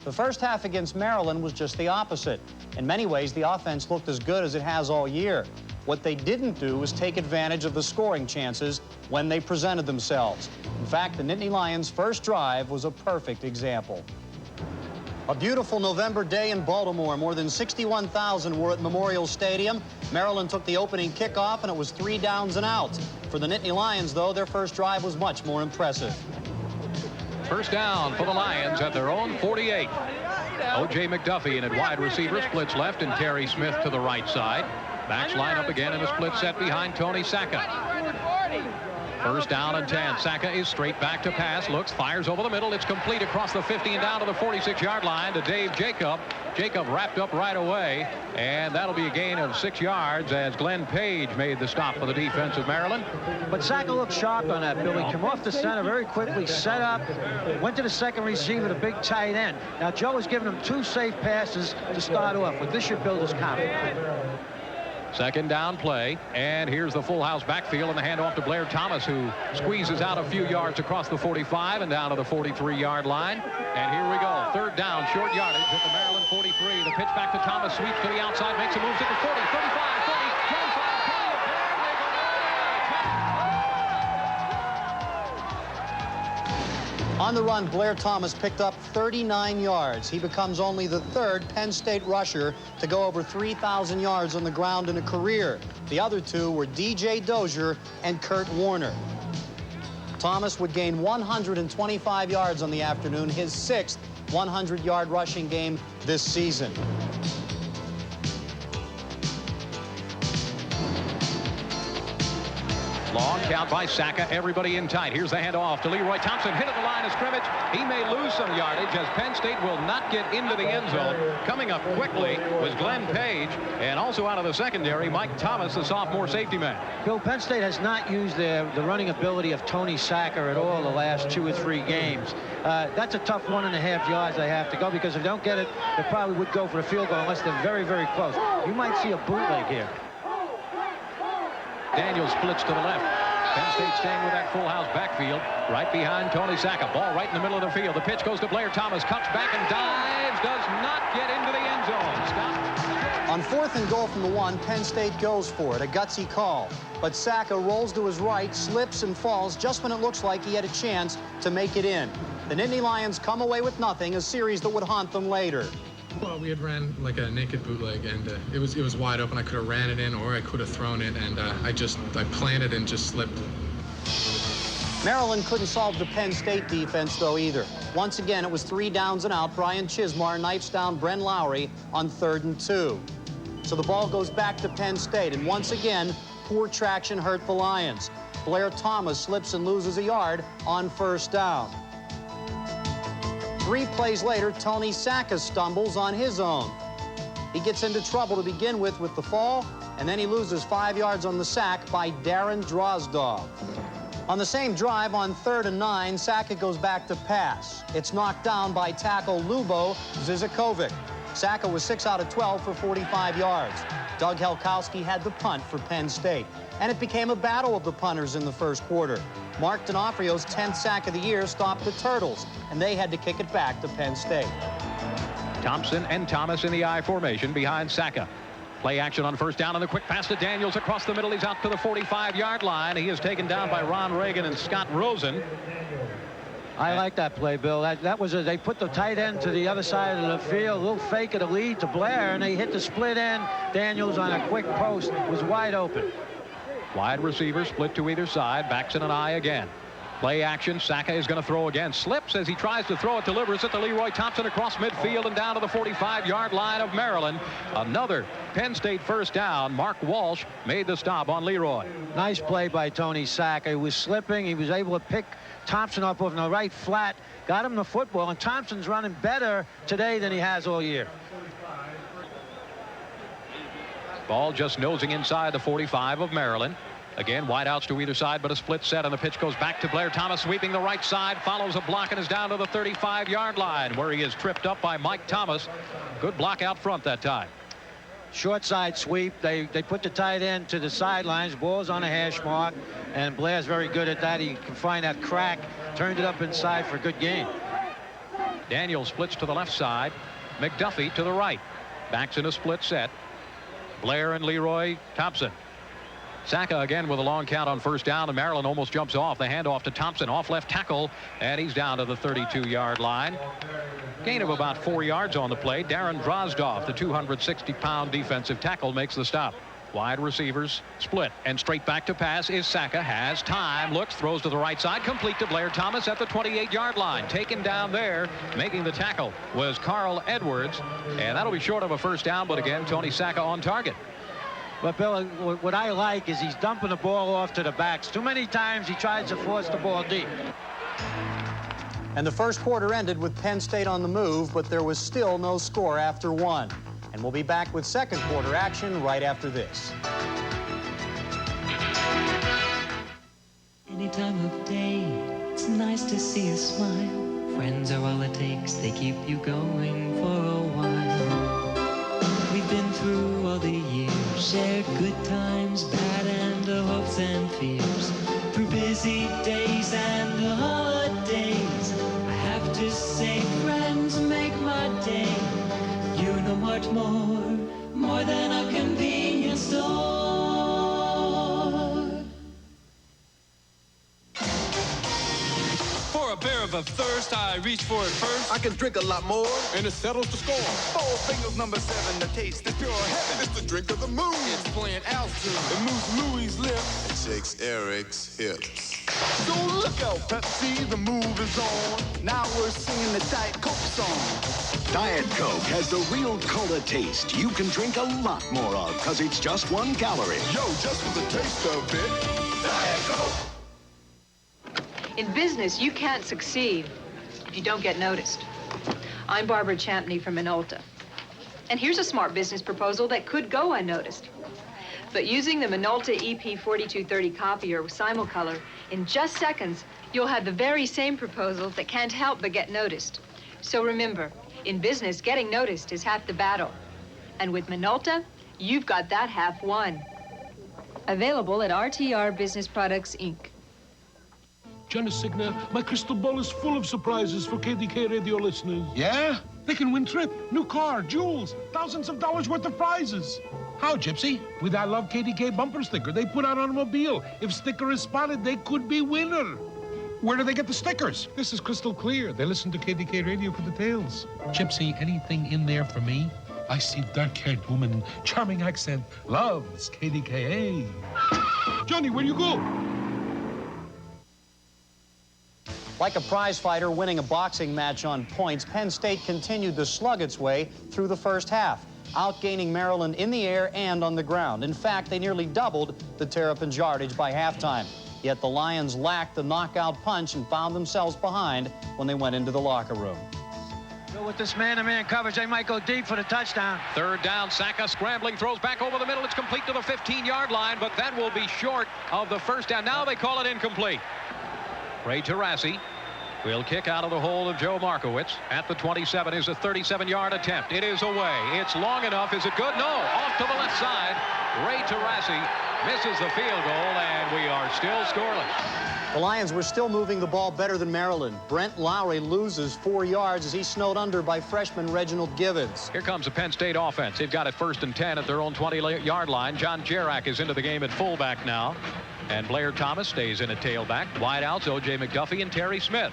The first half against Maryland was just the opposite. In many ways, the offense looked as good as it has all year. What they didn't do was take advantage of the scoring chances when they presented themselves. In fact, the Nittany Lions' first drive was a perfect example. A beautiful November day in Baltimore. More than 61,000 were at Memorial Stadium. Maryland took the opening kickoff, and it was 3 downs and out. For the Nittany Lions, though, their first drive was much more impressive. First down for the Lions at their own 48. O.J. McDuffie in at wide receiver, splits left, and Terry Smith to the right side. Backs line up again in a split set behind Tony Sacca. First down and 10. Sacca is straight back to pass. Looks, fires over the middle. It's complete across the 50 and down to the 46-yard line to Dave Jacob. Jacob wrapped up right away, and that'll be a gain of 6 yards as Glenn Page made the stop for the defense of Maryland. But Sacca looked sharp on that, Billy. Come off the center very quickly, set up, went to the second receiver, the big tight end. Now, Joe has given him 2 safe passes to start off with. This should build his confidence. Second down play, and here's the full house backfield and the handoff to Blair Thomas, who squeezes out a few yards across the 45 and down to the 43-yard line. And here we go. Third down, short yardage at the Maryland 43. The pitch back to Thomas, sweeps to the outside, makes a move to the 40, 35, 40, 25. On the run, Blair Thomas picked up 39 yards. He becomes only the 3rd Penn State rusher to go over 3,000 yards on the ground in a career. The other 2 were DJ Dozier and Kurt Warner. Thomas would gain 125 yards on the afternoon, his 6th 100-yard rushing game this season. Long count by Sacca, everybody in tight. Here's the handoff to Leroy Thompson, hit at the line of scrimmage. He may lose some yardage as Penn State will not get into the end zone. Coming up quickly was Glenn Page, and also out of the secondary, Mike Thomas, the sophomore safety man. Bill, Penn State has not used the running ability of Tony Sacca at all the last 2 or 3 games. That's a tough 1.5 yards they have to go, because if they don't get it, they probably would go for a field goal unless they're very, very close. You might see a bootleg here. Daniels splits to the left. Penn State staying with that full house backfield right behind Tony Sacca. Ball right in the middle of the field. The pitch goes to Blair Thomas. Cuts back and dives. Does not get into the end zone. Stop. On 4th and goal from the 1, Penn State goes for it. A gutsy call. But Sacca rolls to his right, slips and falls just when it looks like he had a chance to make it in. The Nittany Lions come away with nothing, a series that would haunt them later. Well, we had ran like a naked bootleg, and it was wide open. I could have ran it in, or I could have thrown it, and I planted and just slipped. Maryland couldn't solve the Penn State defense, though, either. Once again, it was 3 downs and out. Brian Chismar knifes down Bren Lowry on 3rd and 2. So the ball goes back to Penn State, and once again, poor traction hurt the Lions. Blair Thomas slips and loses a yard on 1st down. 3 plays later, Tony Sacca stumbles on his own. He gets into trouble to begin with the fall, and then he loses 5 yards on the sack by Darren Drozdoff. On the same drive, on 3rd and 9, Sacca goes back to pass. It's knocked down by tackle Lubo Zizakovic. Sacca was 6 out of 12 for 45 yards. Doug Helkowski had the punt for Penn State, and it became a battle of the punters in the first quarter. Mark D'Onofrio's 10th sack of the year stopped the Turtles, and they had to kick it back to Penn State. Thompson and Thomas in the I formation behind Sacca. Play action on 1st down, and the quick pass to Daniels across the middle. He's out to the 45-yard line. He is taken down by Ron Reagan and Scott Rosen. I like that play, Bill. That was they put the tight end to the other side of the field, a little fake of the lead to Blair, and they hit the split end. Daniels on a quick post was wide open. Wide receiver split to either side. Backs in an eye again. Play action. Sacca is going to throw again. Slips as he tries to throw it. Delivers it to Leroy Thompson across midfield and down to the 45-yard line of Maryland. Another Penn State first down. Mark Walsh made the stop on Leroy. Nice play by Tony Sacca. He was slipping. He was able to pick Thompson up over the right flat. Got him the football, and Thompson's running better today than he has all year. Ball just nosing inside the 45 of Maryland. Again, wideouts to either side, but a split set, and the pitch goes back to Blair Thomas, sweeping the right side, follows a block, and is down to the 35-yard line, where he is tripped up by Mike Thomas. Good block out front that time. Short side sweep. They put the tight end to the sidelines. Ball's on a hash mark, and Blair's very good at that. He can find that crack, turned it up inside for a good gain. Daniel splits to the left side. McDuffie to the right. Backs in a split set. Blair and Leroy Thompson. Saka again with a long count on first down, and Maryland almost jumps off. The handoff to Thompson, off left tackle, and he's down to the 32-yard line. Gain of about 4 yards on the play. Darren Drozdov, the 260-pound defensive tackle, makes the stop. Wide receivers split, and straight back to pass is Saka. Has time, looks, throws to the right side, complete to Blair Thomas at the 28-yard line. Taken down there, making the tackle was Carl Edwards, and that'll be short of a first down, but again, Tony Saka on target. But, Bill, what I like is he's dumping the ball off to the backs. Too many times he tries to force the ball deep. And the first quarter ended with Penn State on the move, but there was still no score after one. And we'll be back with second quarter action right after this. Any time of day, it's nice to see a smile. Friends are all it takes, they keep you going for a while. We've been through all the years, shared good times, bad and hopes and fears. Through busy days and holidays, I have to say friends make my day. You know much more than a convenience store. For a bear of a thirst, I reach for it first. I can drink a lot more, and it settles the score. 4 fingers, number 7, the taste is pure heaven. It's the drink of the moon. It's playing altitude. It moves Louis' lips. It shakes Eric's hips. So look out, Pepsi, the move is on. Now we're singing the Diet Coke song. Diet Coke has the real cola taste you can drink a lot more of because it's just 1 calorie. Yo, just for the taste of it, Diet Coke. In business, you can't succeed if you don't get noticed. I'm Barbara Champney from Minolta. And here's a smart business proposal that could go unnoticed. But using the Minolta EP4230 copier with Simulcolor, in just seconds, you'll have the very same proposals that can't help but get noticed. So remember, in business, getting noticed is half the battle. And with Minolta, you've got that half won. Available at RTR Business Products, Inc. Jonas Signer, my crystal ball is full of surprises for KDKA radio listeners. Yeah? They can win trip, new car, jewels, thousands of dollars worth of prizes. How, Gypsy? With I Love KDK bumper sticker, they put out automobile. If sticker is spotted, they could be winner. Where do they get the stickers? This is crystal clear. They listen to KDK radio for details. Gypsy, anything in there for me? I see dark-haired woman, charming accent, loves KDKA. Johnny, where you go? Like a prize fighter winning a boxing match on points, Penn State continued to slug its way through the first half, outgaining Maryland in the air and on the ground. In fact, they nearly doubled the Terrapins' yardage by halftime. Yet the Lions lacked the knockout punch and found themselves behind when they went into the locker room. With this man-to-man coverage, they might go deep for the touchdown. Third down, Saka scrambling, throws back over the middle. It's complete to the 15-yard line, but that will be short of the first down. Now they call it incomplete. Ray Tarasi will kick out of the hole of Joe Markowitz. At the 27 is a 37-yard attempt. It is away. It's long enough. Is it good? No. Off to the left side. Ray Tarasi misses the field goal, and we are still scoreless. The Lions were still moving the ball better than Maryland. Brent Lowry loses 4 yards as he's snowed under by freshman Reginald Givens. Here comes the Penn State offense. They've got it 1st and 10 at their own 20-yard line. John Jarak is into the game at fullback now. And Blair Thomas stays in at tailback. Wideouts, O.J. McDuffie and Terry Smith.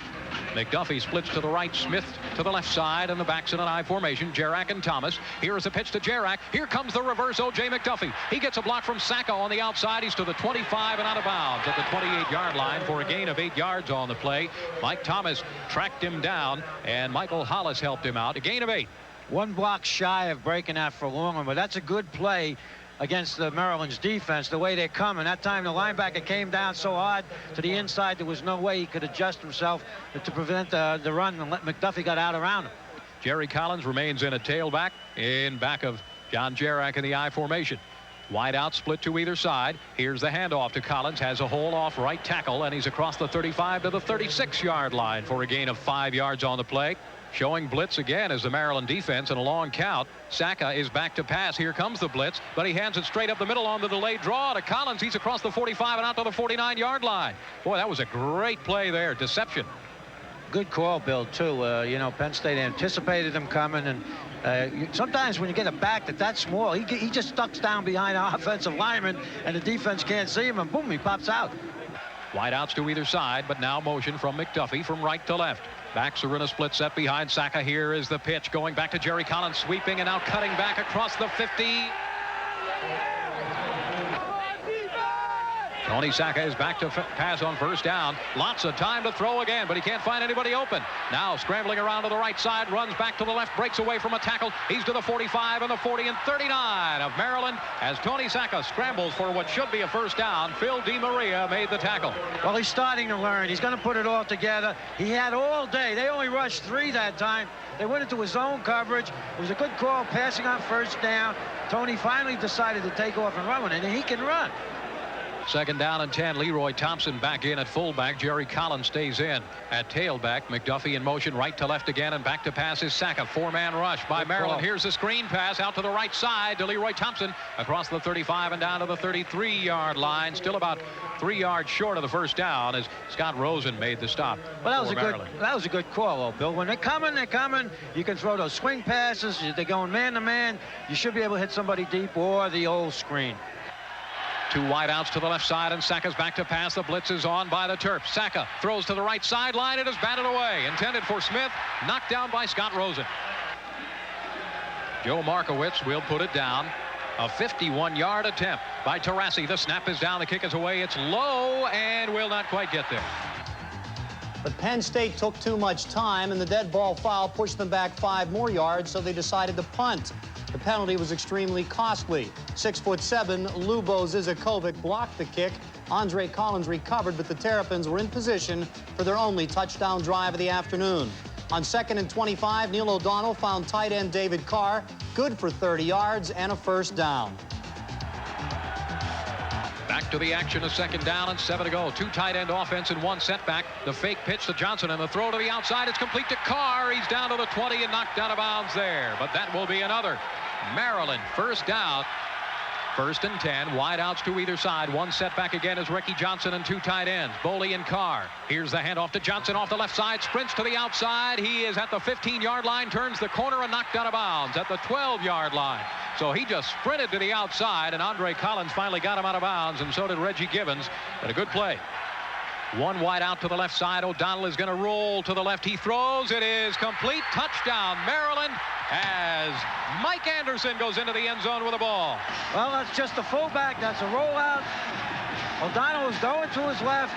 McDuffie splits to the right, Smith to the left side, and the backs in an I formation. Jarak and Thomas. Here is a pitch to Jarak. Here comes the reverse, O.J. McDuffie. He gets a block from Saka on the outside. He's to the 25 and out of bounds at the 28-yard line for a gain of 8 yards on the play. Mike Thomas tracked him down, and Michael Hollis helped him out. A gain of 8. 1 block shy of breaking that for Longman, but that's a good play against the Maryland's defense, the way they're coming. That time the linebacker came down so hard to the inside, there was no way he could adjust himself to prevent the run, and let McDuffie got out around him. Jerry Collins remains in a tailback in back of John Jarak in the I formation. Wide out, split to either side. Here's the handoff to Collins, has a hole off right tackle, and he's across the 35 to the 36-yard line for a gain of 5 yards on the play. Showing blitz again as the Maryland defense and a long count. Saka is back to pass. Here comes the blitz, but he hands it straight up the middle on the delayed draw to Collins. He's across the 45 and out to the 49-yard line. Boy, that was a great play there. Deception. Good call, Bill, too. You know, Penn State anticipated them coming, and sometimes when you get a back that small, he just ducks down behind our offensive lineman, and the defense can't see him, and boom, he pops out. Wideouts to either side, but now motion from McDuffie from right to left. Backs are in a split set behind Saka. Here is the pitch going back to Jerry Collins, sweeping and now cutting back across the 50. Tony Saka is back to pass on first down. Lots of time to throw again, but he can't find anybody open. Now scrambling around to the right side, runs back to the left, breaks away from a tackle. He's to the 45 and the 40 and 39 of Maryland as Tony Saka scrambles for what should be a first down. Phil DeMaria made the tackle. Well, he's starting to learn. He's going to put it all together. He had all day. They only rushed 3 that time. They went into his zone coverage. It was a good call passing on first down. Tony finally decided to take off and run with it, and he can run. Second down and 10. Leroy Thompson back in at fullback. Jerry Collins stays in at tailback. McDuffie in motion right to left again, and back to pass is Saka. 4-man rush by Maryland. Here's a screen pass out to the right side to Leroy Thompson across the 35 and down to the 33-yard line. Still about 3 yards short of the first down as Scott Rosen made the stop. Well, that was a good call, though, Bill. When they're coming. You can throw those swing passes. They're going man to man. You should be able to hit somebody deep or the old screen. 2 wideouts to the left side, and Saka's back to pass. The blitz is on by the Terps. Saka throws to the right sideline. It is batted away. Intended for Smith. Knocked down by Scott Rosen. Joe Markowitz will put it down. A 51-yard attempt by Taurasi. The snap is down. The kick is away. It's low and will not quite get there. But Penn State took too much time, and the dead ball foul pushed them back 5 more yards, so they decided to punt. The penalty was extremely costly. 6'7", Lubo Zizakovic blocked the kick. Andre Collins recovered, but the Terrapins were in position for their only touchdown drive of the afternoon. On 2nd and 25, Neil O'Donnell found tight end David Carr, good for 30 yards and a first down. Back to the action, a second down and 7 to go. 2 tight end offense and 1 setback. The fake pitch to Johnson and the throw to the outside. It's complete to Carr. He's down to the 20 and knocked out of bounds there. But that will be another Maryland first down. 1st and 10. Wideouts to either side. 1 setback again is Ricky Johnson and 2 tight ends, Boley and Carr. Here's the handoff to Johnson off the left side. Sprints to the outside. He is at the 15-yard line. Turns the corner and knocked out of bounds at the 12-yard line. So he just sprinted to the outside, and Andre Collins finally got him out of bounds, and so did Reggie Gibbons. But a good play. 1 wide out to the left side. O'Donnell is going to roll to the left. He throws. It is complete. Touchdown, Maryland, as Mike Anderson goes into the end zone with a ball. Well, that's just a fullback. That's a rollout. O'Donnell was going to his left.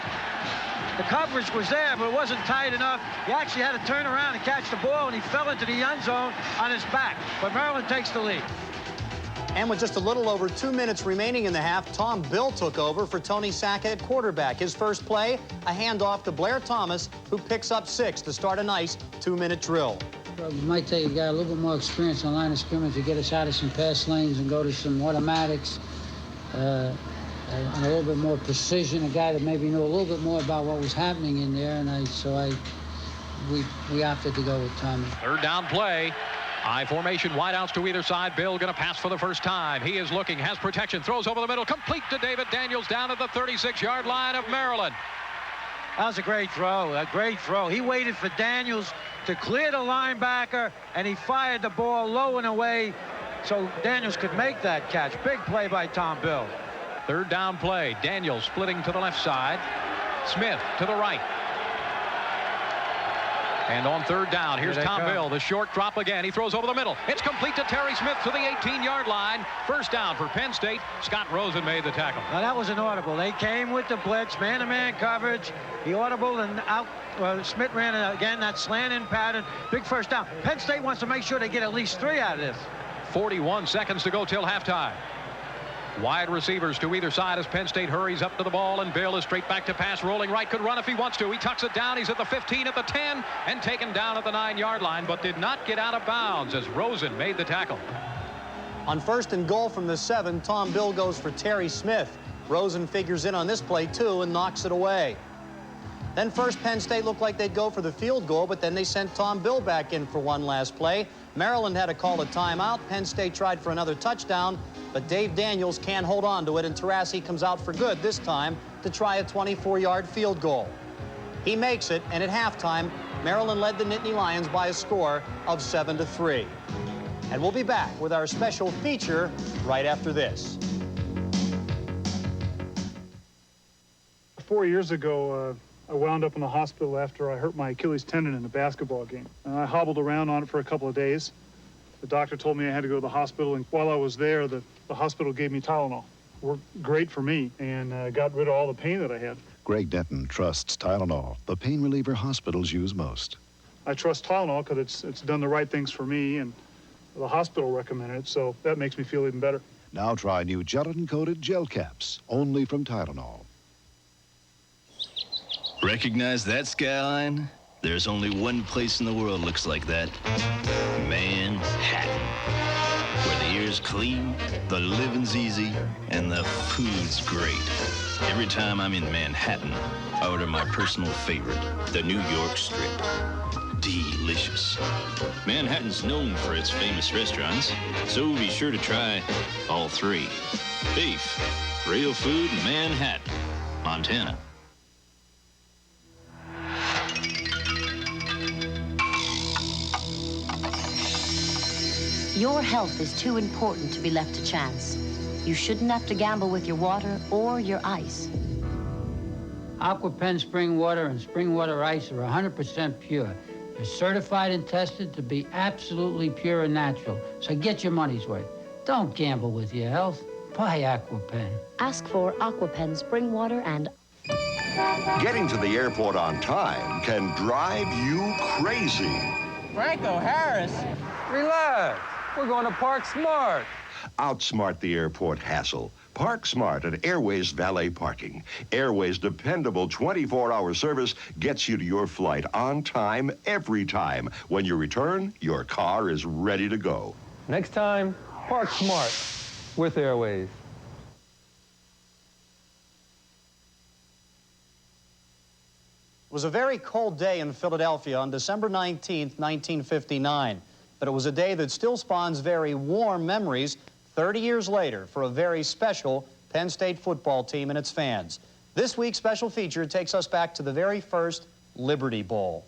The coverage was there, but it wasn't tight enough. He actually had to turn around and catch the ball, and he fell into the end zone on his back. But Maryland takes the lead. And with just a little over 2 minutes remaining in the half, Tom Bill took over for Tony Saka at quarterback. His first play, a handoff to Blair Thomas, who picks up 6 to start a nice 2-minute drill. Well, it might take a guy a little bit more experience on line of scrimmage to get us out of some pass lanes and go to some automatics, and a little bit more precision, a guy that maybe knew a little bit more about what was happening in there, and we opted to go with Tommy. 3rd down play. I formation, wideouts to either side. Bill going to pass for the first time. He is looking, has protection, throws over the middle, complete to David Daniels down at the 36-yard line of Maryland. That was a great throw, a great throw. He waited for Daniels to clear the linebacker, and he fired the ball low and away so Daniels could make that catch. Big play by Tom Bill. 3rd down play. Daniels splitting to the left side. Smith to the right. And on 3rd down, here's Tom Bill. The short drop again. He throws over the middle. It's complete to Terry Smith to the 18-yard line. First down for Penn State. Scott Rosen made the tackle. Now, that was an audible. They came with the blitz, man-to-man coverage. He audible and out. Smith ran again that slant-in pattern. Big first down. Penn State wants to make sure they get at least 3 out of this. 41 seconds to go till halftime. Wide receivers to either side as Penn State hurries up to the ball, and Bill is straight back to pass, rolling right, could run if he wants to. He tucks it down. He's at the 15, at the 10, and taken down at the 9-yard line, but did not get out of bounds as Rosen made the tackle. On 1st and goal from the 7, Tom Bill goes for Terry Smith. Rosen figures in on this play, too, and knocks it away. Then first Penn State looked like they'd go for the field goal, but then they sent Tom Bill back in for one last play. Maryland had to call a timeout. Penn State tried for another touchdown, but Dave Daniels can't hold on to it, and Taurasi comes out for good this time to try a 24-yard field goal. He makes it, and at halftime, Maryland led the Nittany Lions by a score of 7-3. And we'll be back with our special feature right after this. 4 years ago, I wound up in the hospital after I hurt my Achilles tendon in a basketball game. And I hobbled around on it for a couple of days. The doctor told me I had to go to the hospital, and while I was there, the hospital gave me Tylenol. Worked great for me, and got rid of all the pain that I had. Greg Denton trusts Tylenol, the pain reliever hospitals use most. I trust Tylenol because it's done the right things for me, and the hospital recommended it, so that makes me feel even better. Now try new gelatin-coated gel caps, only from Tylenol. Recognize that skyline? There's only one place in the world looks like that. Manhattan. Where the air's clean, the living's easy, and the food's great. Every time I'm in Manhattan, I order my personal favorite, the New York Strip. Delicious. Manhattan's known for its famous restaurants, so be sure to try all three. Beef, real food, Manhattan, Montana. Your health is too important to be left to chance. You shouldn't have to gamble with your water or your ice. AquaPenn spring water and spring water ice are 100% pure. They're certified and tested to be absolutely pure and natural. So get your money's worth. Don't gamble with your health. Buy AquaPenn. Ask for AquaPenn spring water and... Getting to the airport on time can drive you crazy. Franco Harris, relax. We're going to Park Smart. Outsmart the airport hassle. Park Smart at Airways Valet Parking. Airways' dependable 24-hour service gets you to your flight on time, every time. When you return, your car is ready to go. Next time, Park Smart with Airways. It was a very cold day in Philadelphia on December 19th, 1959. But it was a day that still spawns very warm memories 30 years later for a very special Penn State football team and its fans. This week's special feature takes us back to the very first Liberty Bowl.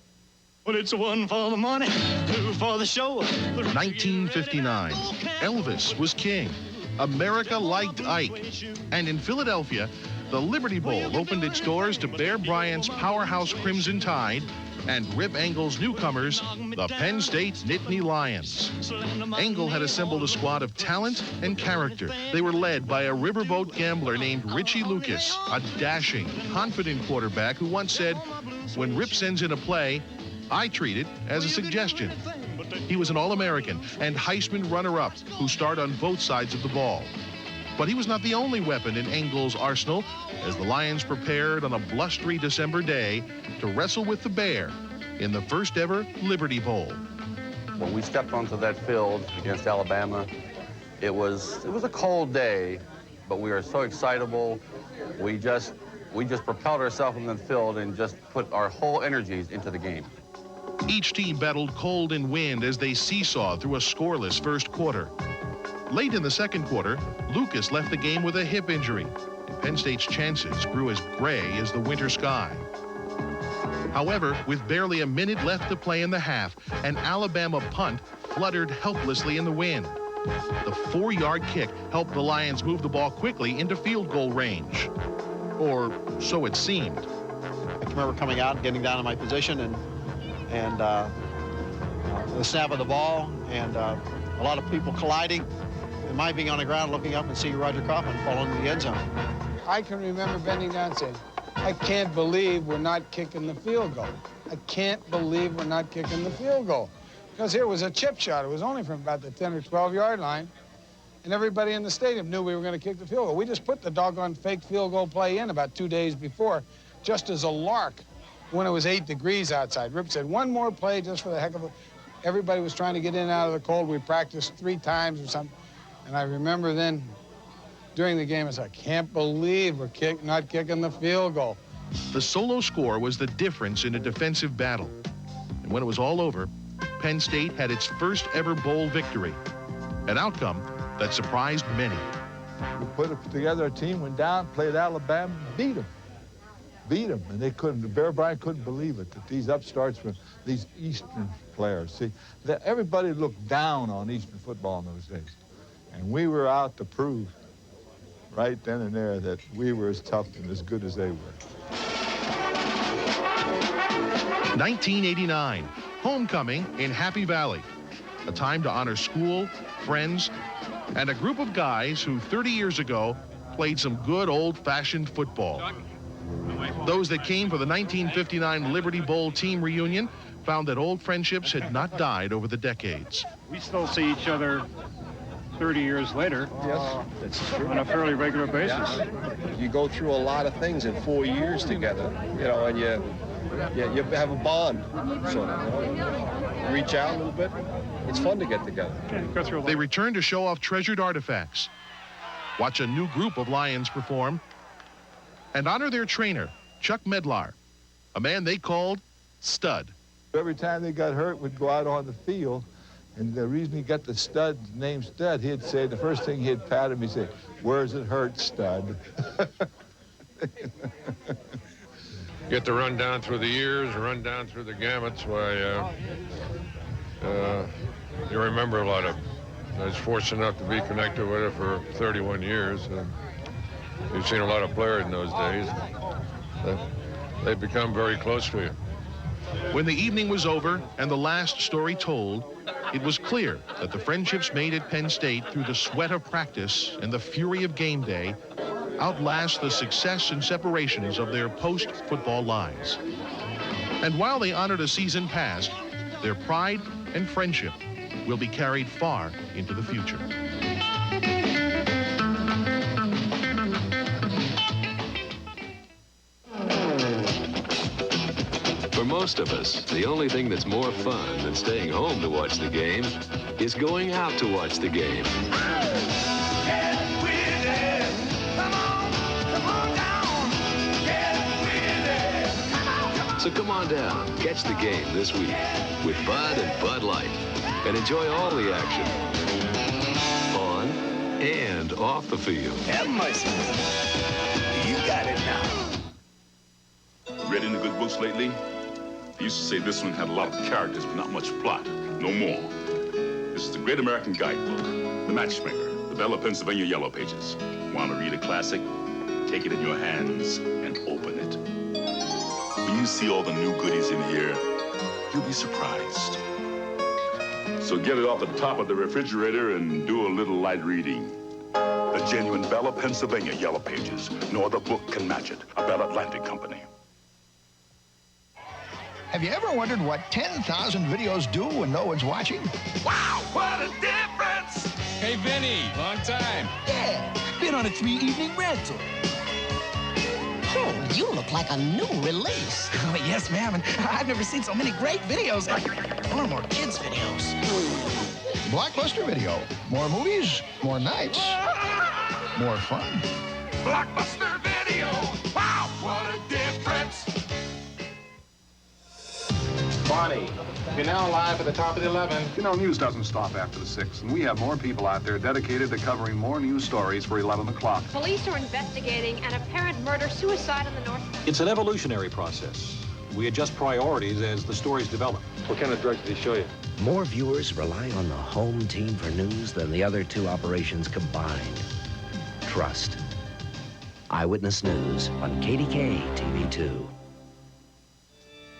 Well, it's one for the money, two for the show. 1959. Elvis was king. America liked Ike. And in Philadelphia, the Liberty Bowl opened its doors to Bear Bryant's powerhouse Crimson Tide and Rip Engel's newcomers, the Penn State Nittany Lions. Engel had assembled a squad of talent and character. They were led by a riverboat gambler named Richie Lucas, a dashing, confident quarterback who once said, "When Rip sends in a play, I treat it as a suggestion." He was an All-American and Heisman runner-up who starred on both sides of the ball. But he was not the only weapon in Engel's arsenal as the Lions prepared on a blustery December day to wrestle with the Bear in the first ever Liberty Bowl. When we stepped onto that field against Alabama, it was a cold day, but we were so excitable. We just propelled ourselves in the field and just put our whole energies into the game. Each team battled cold and wind as they seesawed through a scoreless first quarter. Late in the second quarter, Lucas left the game with a hip injury, and Penn State's chances grew as gray as the winter sky. However, with barely a minute left to play in the half, an Alabama punt fluttered helplessly in the wind. The 4-yard kick helped the Lions move the ball quickly into field goal range. Or so it seemed. I can remember coming out and getting down in my position and the snap of the ball and a lot of people colliding. And my being on the ground looking up and seeing Roger Kaufman fall into the end zone. I can remember bending down and saying, I can't believe we're not kicking the field goal. I can't believe we're not kicking the field goal. Because here was a chip shot. It was only from about the 10 or 12-yard line. And everybody in the stadium knew we were going to kick the field goal. We just put the doggone fake field goal play in about 2 days before, just as a lark, when it was 8 degrees outside. Rip said, one more play just for the heck of it. Everybody was trying to get in and out of the cold. We practiced 3 times or something. And I remember then, during the game, I said, I can't believe we're not kicking the field goal. The solo score was the difference in a defensive battle. And when it was all over, Penn State had its first ever bowl victory, an outcome that surprised many. We put together a team, went down, played Alabama, beat them. beat them, and they couldn't. Bear Bryant couldn't believe it, that these upstarts were these Eastern players. See, that everybody looked down on Eastern football in those days. And we were out to prove right then and there that we were as tough and as good as they were. 1989, homecoming in Happy Valley. A time to honor school, friends, and a group of guys who 30 years ago played some good old-fashioned football. Those that came for the 1959 Liberty Bowl team reunion found that old friendships had not died over the decades. We still see each other 30 years later. Yes, that's true. On a fairly regular basis. You go through a lot of things in 4 years together, you know, and you have a bond. So, you know, reach out a little bit. It's fun to get together. They return to show off treasured artifacts, watch a new group of Lions perform, and honor their trainer, Chuck Medlar, a man they called Stud. Every time they got hurt, we'd go out on the field, and the reason he got the name Stud, he'd say, the first thing he'd pat him, he'd say, "Where's it hurt, Stud?" Get to run down through the years, run down through the gamuts. Why, you remember a lot of them. I was fortunate enough to be connected with it for 31 years. You've seen a lot of players in those days. They've become very close to you. When the evening was over and the last story told, it was clear that the friendships made at Penn State through the sweat of practice and the fury of game day outlast the success and separations of their post-football lives. And while they honored a season past, their pride and friendship will be carried far into the future. For most of us, the only thing that's more fun than staying home to watch the game is going out to watch the game. So come on down, catch the game this week with Bud and Bud Light and enjoy all the action on and off the field. Have mercy. You got it now. Read any good books lately? I used to say this one had a lot of characters, but not much plot. No more. This is the Great American Guidebook, The Matchmaker, the Bella Pennsylvania Yellow Pages. Want to read a classic? Take it in your hands and open it. When you see all the new goodies in here, you'll be surprised. So get it off the top of the refrigerator and do a little light reading. The genuine Bella Pennsylvania Yellow Pages. No other book can match it. A Bell Atlantic company. Have you ever wondered what 10,000 videos do when no one's watching? Wow, what a difference! Hey, Vinny, long time. Yeah, been on a 3-evening rental. Oh, you look like a new release. Oh, yes, ma'am, and I've never seen so many great videos. Or more kids' videos. Blockbuster Video. More movies, more nights, more fun. Blockbuster Video! Wow, what a difference! Barney, you're now live at the top of the 11. You know, news doesn't stop after the 6, and we have more people out there dedicated to covering more news stories for 11 o'clock. Police are investigating an apparent murder-suicide on the north. It's an evolutionary process. We adjust priorities as the stories develop. What kind of drugs did he show you? More viewers rely on the home team for news than the other two operations combined. Trust. Eyewitness News on KDKA TV2.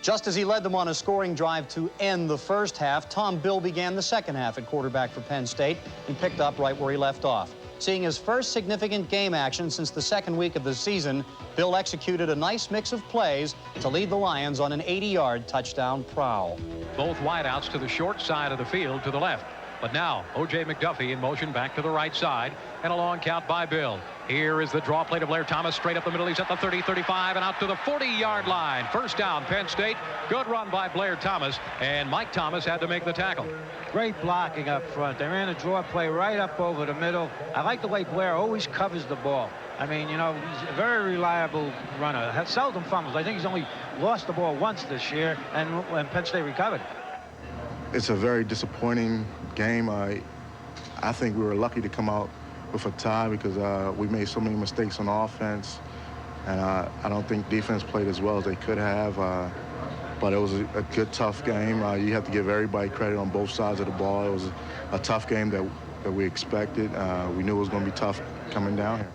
Just as he led them on a scoring drive to end the first half, Tom Bill began the second half at quarterback for Penn State and picked up right where he left off. Seeing his first significant game action since the second week of the season, Bill executed a nice mix of plays to lead the Lions on an 80-yard touchdown prowl. Both wideouts to the short side of the field to the left. But now, O.J. McDuffie in motion back to the right side, and a long count by Bill. Here is the draw play to Blair Thomas, straight up the middle. He's at the 30, 35, and out to the 40-yard line. First down, Penn State. Good run by Blair Thomas, and Mike Thomas had to make the tackle. Great blocking up front. They ran a draw play right up over the middle. I like the way Blair always covers the ball. I mean, you know, he's a very reliable runner. Seldom fumbles. I think he's only lost the ball once this year, and when Penn State recovered. It's a very disappointing game. I think we were lucky to come out with a tie because we made so many mistakes on offense. And I don't think defense played as well as they could have. But it was a good, tough game. You have to give everybody credit on both sides of the ball. It was a tough game that we expected. We knew it was going to be tough coming down here.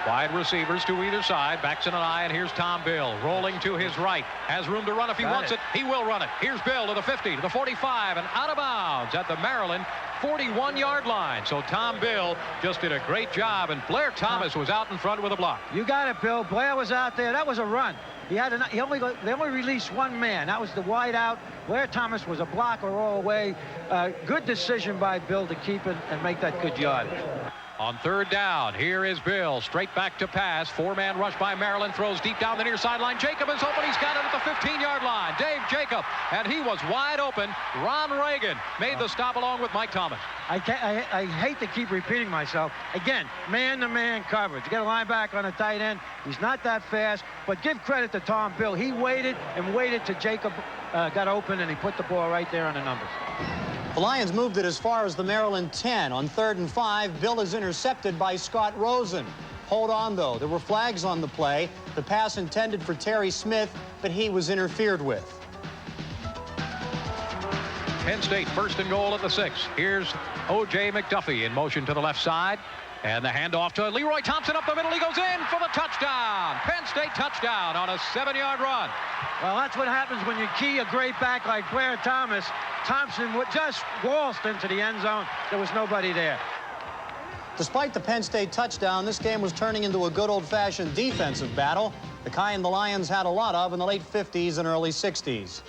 Wide receivers to either side. Backs in an eye, and here's Tom Bill rolling to his right. Has room to run if he wants it. He will run it. Here's Bill to the 50, to the 45, and out of bounds at the Maryland 41-yard line. So Tom Bill just did a great job, and Blair Thomas was out in front with a block. You got it, Bill. Blair was out there. That was a run. They only released one man. That was the wide out. Blair Thomas was a blocker all the way. Good decision by Bill to keep it and make that good yardage. On third down, here is Bill. Straight back to pass. Four-man rush by Maryland. Throws deep down the near sideline. Jacob is open. He's got it at the 15-yard line. Dave Jacob, and he was wide open. Ron Reagan made the stop along with Mike Thomas. I hate to keep repeating myself. Again, man-to-man coverage. You get a linebacker on a tight end. He's not that fast, but give credit to Tom Bill. He waited and waited till Jacob got open, and he put the ball right there on the numbers. The Lions moved it as far as the Maryland 10. On 3rd and 5, Bill is intercepted by Scott Rosen. Hold on, though. There were flags on the play. The pass intended for Terry Smith, but he was interfered with. Penn State 1st and goal at the 6. Here's O.J. McDuffie in motion to the left side. And the handoff to Leroy Thompson up the middle. He goes in for the touchdown. Penn State touchdown on a 7-yard run. Well, that's what happens when you key a great back like Blair Thomas. Thompson just waltzed into the end zone. There was nobody there. Despite the Penn State touchdown, this game was turning into a good old-fashioned defensive battle, the kind the Lions had a lot of in the late 50s and early 60s.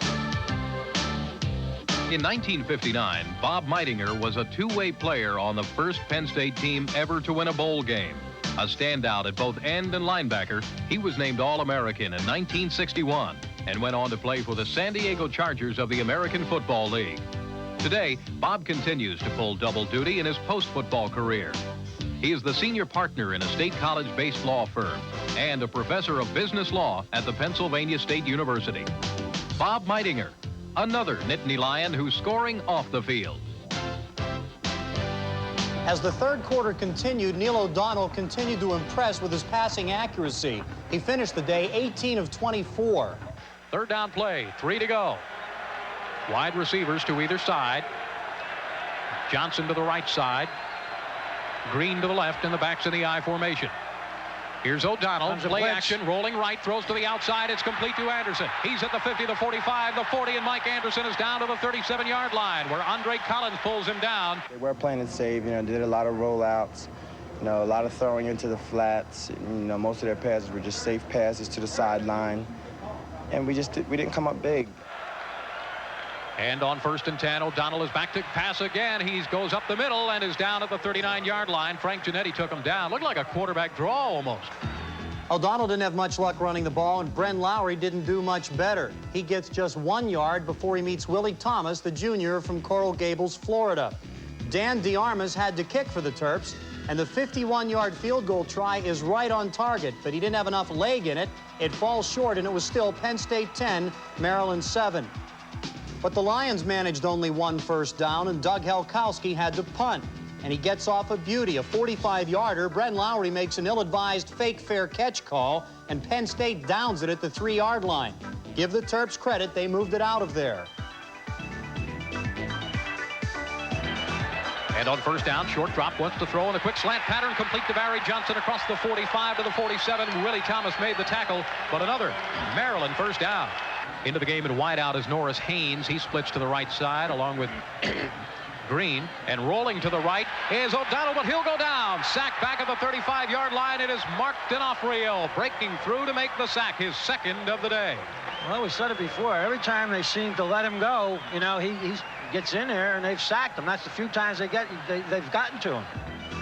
In 1959, Bob Meitinger was a two-way player on the first Penn State team ever to win a bowl game. A standout at both end and linebacker, he was named All-American in 1961 and went on to play for the San Diego Chargers of the American Football League. Today, Bob continues to pull double duty in his post-football career. He is the senior partner in a state college-based law firm and a professor of business law at the Pennsylvania State University. Bob Meitinger, another Nittany Lion who's scoring off the field. As the third quarter continued, Neil O'Donnell continued to impress with his passing accuracy. He finished the day 18 of 24. Third down play, 3 to go. Wide receivers to either side. Johnson to the right side. Green to the left, and the backs in the I formation. Here's O'Donnell, play action, rolling right, throws to the outside. It's complete to Anderson. He's at the 50, the 45, the 40, and Mike Anderson is down to the 37-yard line, where Andre Collins pulls him down. They were playing it safe, did a lot of rollouts, a lot of throwing into the flats. Most of their passes were just safe passes to the sideline, and we didn't come up big. And on 1st and 10, O'Donnell is back to pass again. He goes up the middle and is down at the 39-yard line. Frank Giannetti took him down. Looked like a quarterback draw almost. O'Donnell didn't have much luck running the ball, and Bren Lowry didn't do much better. He gets just 1 yard before he meets Willie Thomas, the junior from Coral Gables, Florida. Dan DeArmas had to kick for the Terps, and the 51-yard field goal try is right on target, but he didn't have enough leg in it. It falls short, and it was still Penn State 10, Maryland 7. But the Lions managed only 1 first down, and Doug Helkowski had to punt. And he gets off a beauty, a 45-yarder. Bren Lowry makes an ill-advised fake fair catch call, and Penn State downs it at the 3-yard line. Give the Terps credit, they moved it out of there. And on 1st down, short drop, wants to throw in a quick slant pattern, complete to Barry Johnson across the 45 to the 47. Willie Thomas made the tackle, but another Maryland 1st down. Into the game and wide out is Norris Haynes. He splits to the right side along with Green. And rolling to the right is O'Donnell, but he'll go down. Sack back at the 35-yard line. It is Mark D'Onofrio breaking through to make the sack, his 2nd of the day. Well, we said it before. Every time they seem to let him go, he gets in there and they've sacked him. That's the few times they've gotten to him.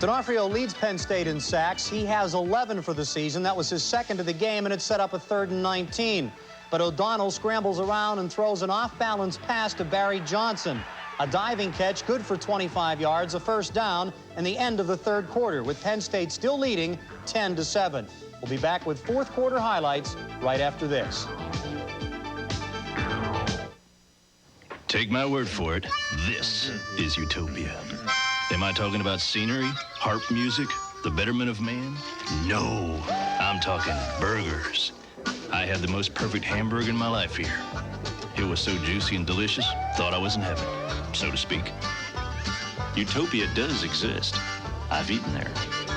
D'Onofrio leads Penn State in sacks. He has 11 for the season. That was his 2nd of the game, and it set up a 3rd and 19. But O'Donnell scrambles around and throws an off-balance pass to Barry Johnson. A diving catch, good for 25 yards, a 1st down, and the end of the 3rd quarter, with Penn State still leading 10-7. We'll be back with 4th quarter highlights right after this. Take my word for it, this is utopia. Am I talking about scenery, harp music, the betterment of man? No. I'm talking burgers. I had the most perfect hamburger in my life here. It was so juicy and delicious, thought I was in heaven, so to speak. Utopia does exist. I've eaten there.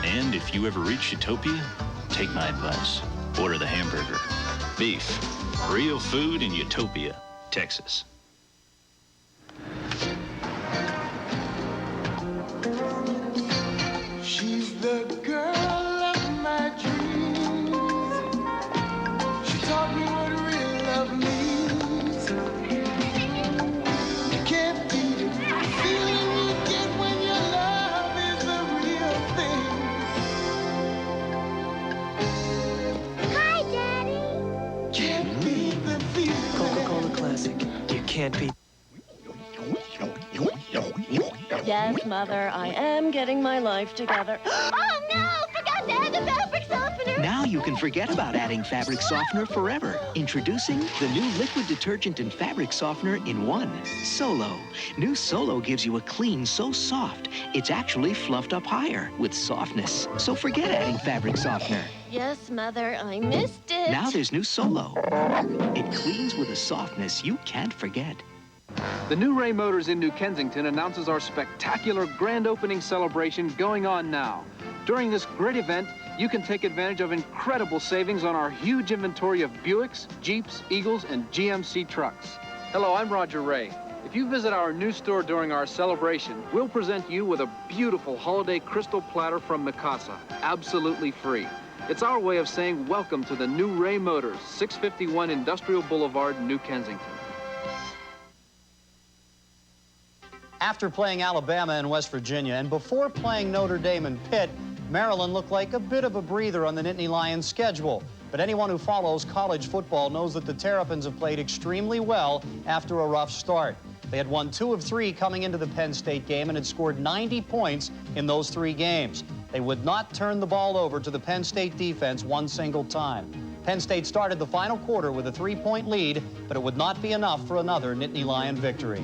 And if you ever reach Utopia, take my advice. Order the hamburger. Beef. Real food in Utopia, Texas. She's the girl of my dreams. She taught me what real love means. You can't beat it. The feeling you get when your love is the real thing. Hi, Daddy. Can't beat the feeling. Coca-Cola Classic. You can't beat. Yes, Mother, I am getting my life together. Oh, no! Forgot to add the fabric softener! Now you can forget about adding fabric softener forever. Introducing the new liquid detergent and fabric softener in one. Solo. New Solo gives you a clean so soft, it's actually fluffed up higher with softness. So forget adding fabric softener. Yes, Mother, I missed it. Now there's new Solo. It cleans with a softness you can't forget. The new Ray Motors in New Kensington announces our spectacular grand opening celebration going on now. During this great event, you can take advantage of incredible savings on our huge inventory of Buicks, Jeeps, Eagles, and GMC trucks. Hello, I'm Roger Ray. If you visit our new store during our celebration, we'll present you with a beautiful holiday crystal platter from Mikasa, absolutely free. It's our way of saying welcome to the new Ray Motors, 651 Industrial Boulevard, New Kensington. After playing Alabama and West Virginia, and before playing Notre Dame and Pitt, Maryland looked like a bit of a breather on the Nittany Lions schedule. But anyone who follows college football knows that the Terrapins have played extremely well after a rough start. They had won 2 of 3 coming into the Penn State game and had scored 90 points in those 3 games. They would not turn the ball over to the Penn State defense one single time. Penn State started the final quarter with a 3-point lead, but it would not be enough for another Nittany Lion victory.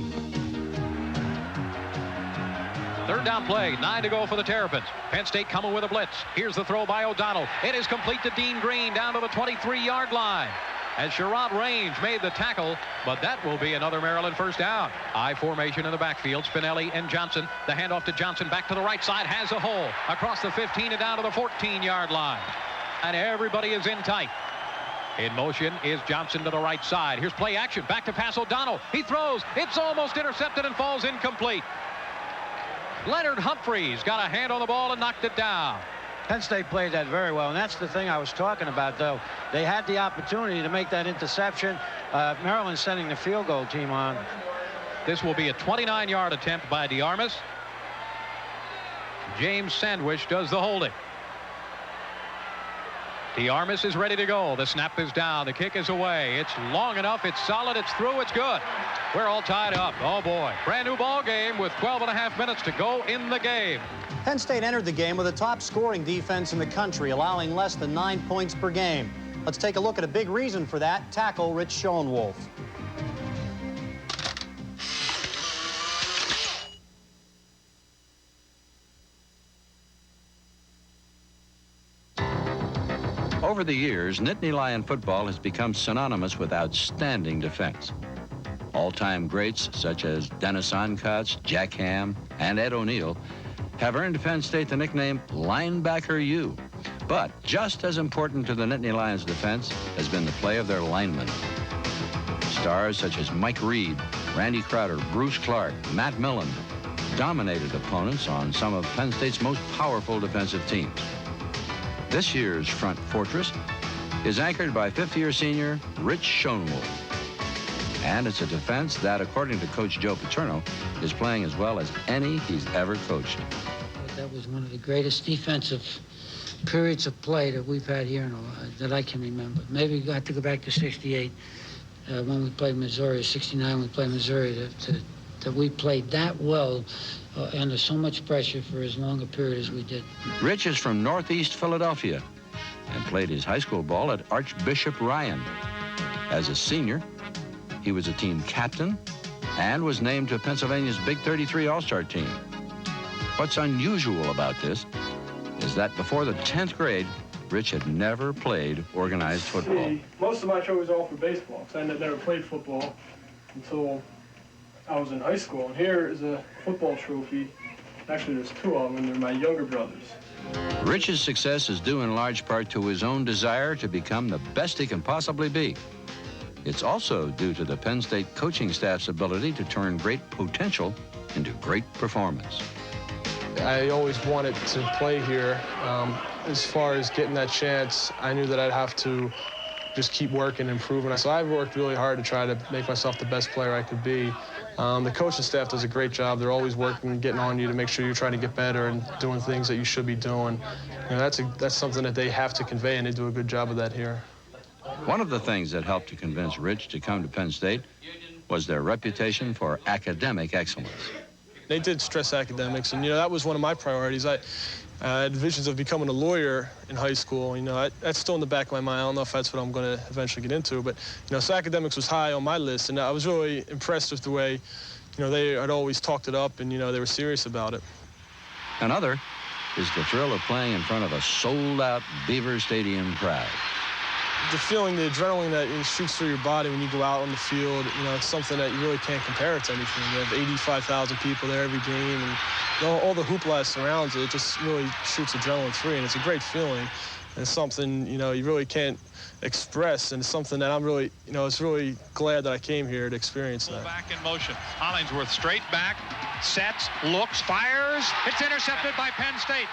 Third down play, 9 to go for the Terrapins. Penn State coming with a blitz. Here's the throw by O'Donnell. It is complete to Dean Green down to the 23-yard line. As Sherrod Range made the tackle, but that will be another Maryland first down. I formation in the backfield, Spinelli and Johnson. The handoff to Johnson back to the right side, has a hole. Across the 15 and down to the 14-yard line. And everybody is in tight. In motion is Johnson to the right side. Here's play action, back to pass O'Donnell. He throws, it's almost intercepted and falls incomplete. Leonard Humphreys got a hand on the ball and knocked it down. Penn State played that very well, and that's the thing I was talking about, though. They had the opportunity to make that interception. Maryland sending the field goal team on. This will be a 29-yard attempt by DeArmas. James Sandwich does the holding. DeArmas is ready to go. The snap is down. The kick is away. It's long enough. It's solid. It's through. It's good. We're all tied up. Oh, boy. Brand new ball game with 12.5 minutes to go in the game. Penn State entered the game with a top scoring defense in the country, allowing less than 9 points per game. Let's take a look at a big reason for that. Tackle Rich Schonewolf. Over the years, Nittany Lion football has become synonymous with outstanding defense. All-time greats such as Dennis Onkotz, Jack Ham, and Ed O'Neill have earned Penn State the nickname Linebacker U. But just as important to the Nittany Lions defense has been the play of their linemen. Stars such as Mike Reed, Randy Crowder, Bruce Clark, Matt Millen dominated opponents on some of Penn State's most powerful defensive teams. This year's front fortress is anchored by fifth-year senior Rich Schonewolf. And it's a defense that, according to Coach Joe Paterno, is playing as well as any he's ever coached. That was one of the greatest defensive periods of play that we've had here that I can remember. Maybe we got to go back to 68 when we played Missouri, 69 we played Missouri, that we played that well under so much pressure for as long a period as we did. Rich is from Northeast Philadelphia and played his high school ball at Archbishop Ryan. As a senior, he was a team captain and was named to Pennsylvania's Big 33 All-Star team. What's unusual about this is that before the 10th grade, Rich had never played organized football. Most of my trophies are all for baseball, because I never played football until I was in high school. And here is a football trophy. Actually, there's two of them, and they're my younger brothers. Rich's success is due in large part to his own desire to become the best he can possibly be. It's also due to the Penn State coaching staff's ability to turn great potential into great performance. I always wanted to play here. As far as getting that chance, I knew that I'd have to just keep working and improving. So I've worked really hard to try to make myself the best player I could be. The coaching staff does a great job. They're always working, getting on you to make sure you're trying to get better and doing things that you should be doing. You know, that's something that they have to convey, and they do a good job of that here. One of the things that helped to convince Rich to come to Penn State was their reputation for academic excellence. They did stress academics, and, you know, that was one of my priorities. I had visions of becoming a lawyer in high school. You know, that's still in the back of my mind. I don't know if that's what I'm going to eventually get into, but, you know, so academics was high on my list, and I was really impressed with the way, you know, they had always talked it up, and, you know, they were serious about it. Another is the thrill of playing in front of a sold-out Beaver Stadium crowd. The feeling, the adrenaline that shoots through your body when you go out on the field, you know, it's something that you really can't compare it to anything. You have 85,000 people there every game, and, you know, all the hoopla surrounds it. It just really shoots adrenaline through, and it's a great feeling. And it's something, you know, you really can't express, and it's something that I'm really, you know, it's really glad that I came here to experience that. Back in motion. Hollingsworth straight back, sets, looks, fires. It's intercepted by Penn State.